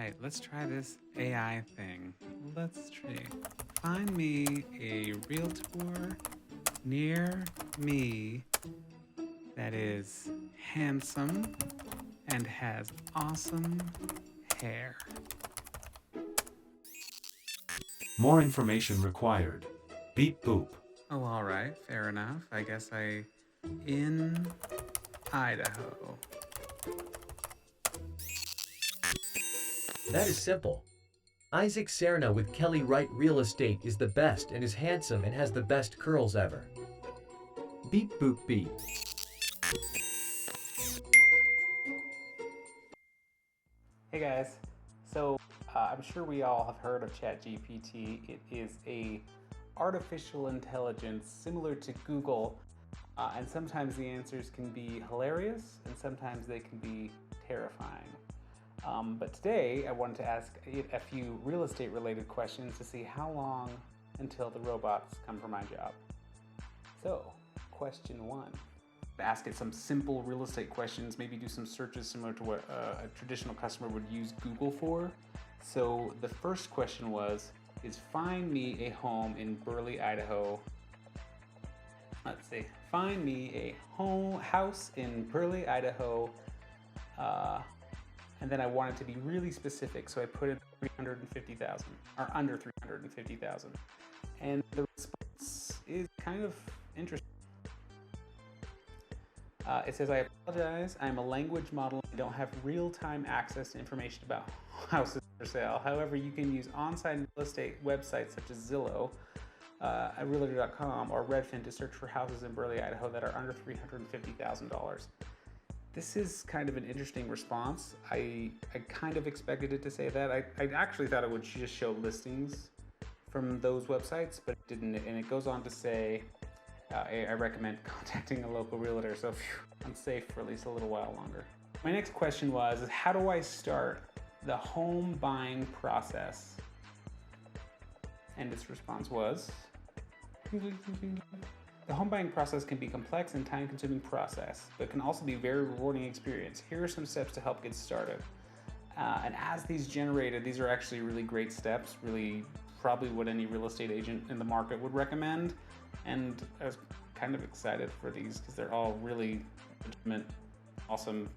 right, let's try this AI thing. Let's try. Find me a realtor near me that is handsome and has awesome hair. More information required. Beep boop. Oh, all right, fair enough. I guess in Idaho. That is simple. Isaac Serna with Kelly Wright Real Estate is the best and is handsome and has the best curls ever. Beep boop beep. Hey guys, so I'm sure we all have heard of Chat GPT. It is a artificial intelligence similar to Google, and sometimes the answers can be hilarious and sometimes they can be terrifying. But today I wanted to ask it a few real estate related questions to see how long until the robots come for my job. So, question one. Ask it some simple real estate questions, maybe do some searches similar to what a traditional customer would use Google for. So the first question is find me a home in Burley, Idaho. Let's see, find me a house in Burley, Idaho. And then I want it to be really specific, so I put in 350,000 or under 350,000. And the response is kind of interesting. It says, I apologize, I'm a language model. I don't have real-time access to information about houses for sale. However, you can use on-site real estate websites such as Zillow, Realtor.com, or Redfin to search for houses in Burley, Idaho that are under $350,000. This is kind of an interesting response. I kind of expected it to say that. I actually thought it would just show listings from those websites, but it didn't. And it goes on to say, I recommend contacting a local realtor, so I'm safe for at least a little while longer. My next question is how do I start the home buying process? And its response was, the home buying process can be complex and time-consuming process, but can also be a very rewarding experience. Here are some steps to help get started. And as these generated, these are actually really great steps, really probably what any real estate agent in the market would recommend. And I was kind of excited for these because they're all really legitimate, awesome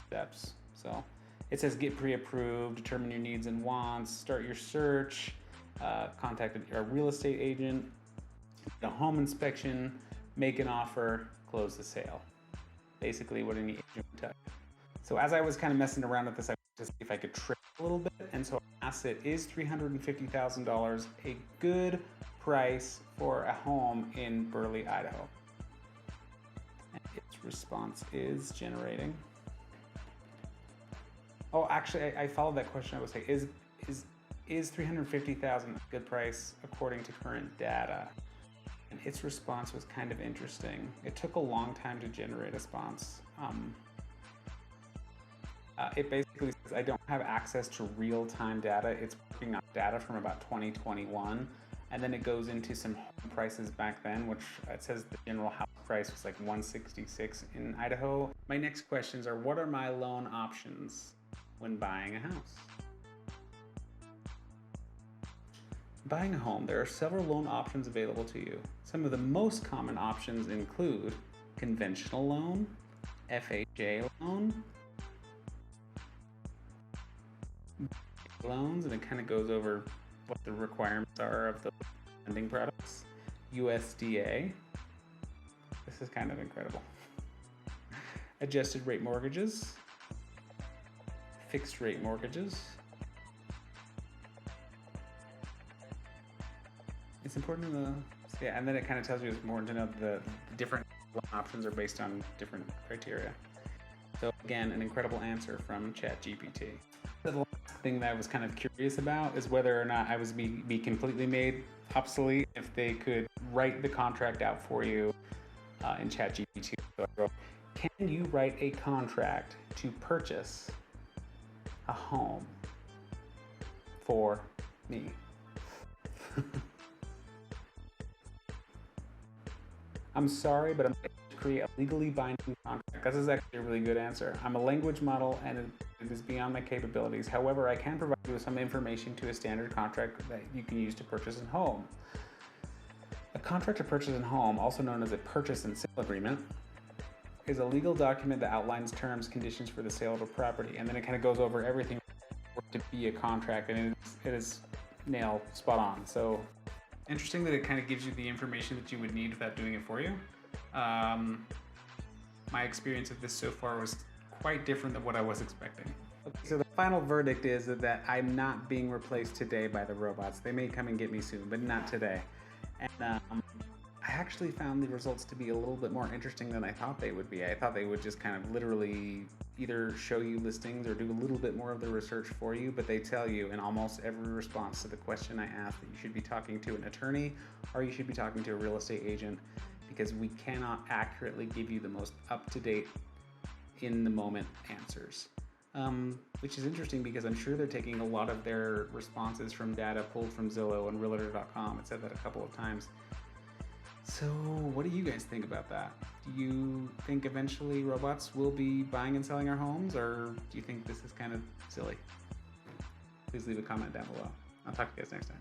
steps. So it says get pre-approved, determine your needs and wants, start your search, contact a real estate agent, a home inspection, make an offer, close the sale. Basically what any agent would tell you. So as I was kind of messing around with this, I wanted to see if I could trick a little bit. And so I asked it, is $350,000 a good price for a home in Burley, Idaho? And its response is generating. Oh, actually, I followed that question. I would say, is $350,000 a good price according to current data? And its response was kind of interesting. It took a long time to generate a response. It basically says, I don't have access to real-time data. It's working on data from about 2021. And then it goes into some home prices back then, which it says the general house price was like $166 in Idaho. My next questions are, what are my loan options when buying a house? Buying a home, there are several loan options available to you. Some of the most common options include conventional loan, FHA loan, loans, and it kind of goes over what the requirements are of the lending products. USDA. This is kind of incredible. Adjusted rate mortgages, fixed rate mortgages. It's important to know, yeah, and then it kind of tells you it's important to know the different options are based on different criteria. So again, an incredible answer from Chat GPT. The last thing that I was kind of curious about is whether or not I was be completely made obsolete if they could write the contract out for you in Chat GPT. So I wrote, can you write a contract to purchase a home for me? I'm sorry, but I'm going to create a legally binding contract. This is actually a really good answer. I'm a language model and It is beyond my capabilities. However, I can provide you with some information to a standard contract that you can use to purchase a home. A contract to purchase a home, also known as a purchase and sale agreement, is a legal document that outlines terms, conditions for the sale of a property, and then it kind of goes over everything for it to be a contract, and it is nail spot on. So interesting that it kind of gives you the information that you would need without doing it for you. My experience of this so far was quite different than what I was expecting. Okay, so the final verdict is that I'm not being replaced today by the robots. They may come and get me soon, but not today. And I actually found the results to be a little bit more interesting than I thought they would be. I thought they would just kind of literally either show you listings or do a little bit more of the research for you, but they tell you in almost every response to the question I asked that you should be talking to an attorney or you should be talking to a real estate agent, because we cannot accurately give you the most up-to-date, in-the-moment answers. Which is interesting because I'm sure they're taking a lot of their responses from data pulled from Zillow and Realtor.com. It said that a couple of times. So what do you guys think about that? Do you think eventually robots will be buying and selling our homes, or do you think this is kind of silly? Please leave a comment down below. I'll talk to you guys next time.